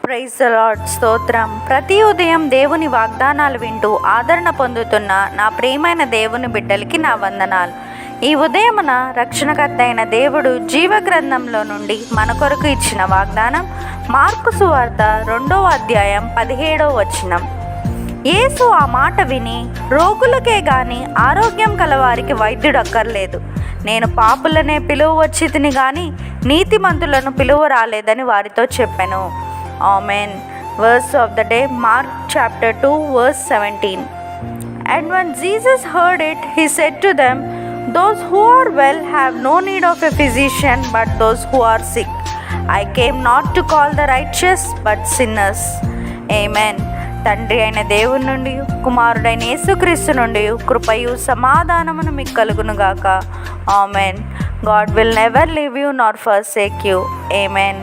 Praise the lord. స్తోత్రం. ప్రతి ఉదయం దేవుని వాగ్దానాలు వింటూ ఆదరణ పొందుతున్న నా ప్రియమైన దేవుని బిడ్డలకి నా వందనాలు. ఈ ఉదయమున రక్షణకర్త అయిన దేవుడు జీవ గ్రంథంలో నుండి మన కొరకు ఇచ్చిన వాగ్దానం మార్కు సువార్త 2వ అధ్యాయం 17వ వచనం. యేసు ఆ మాట విని, రోగులకే గాని ఆరోగ్యం కలవారికి వైద్యుడు అక్కర్లేదు, నేను పాపులనే పిలువ వచ్చితిని గాని నీతిమంతులను పిలువ రాలేదని వారితో చెప్పెను. Amen. Verse of the day, Mark chapter 2 verse 17. And when Jesus heard it, he said to them, those who are well have no need of a physician, but those who are sick. I came not to call the righteous, but sinners. Amen. తండ్రి అయిన దేవుని నుండి, కుమారుడైన యేసుక్రీస్తు నుండి కృపయు సమాధానమును మీకు కలుగునుగాక. Amen. God will never leave you nor forsake you. Amen.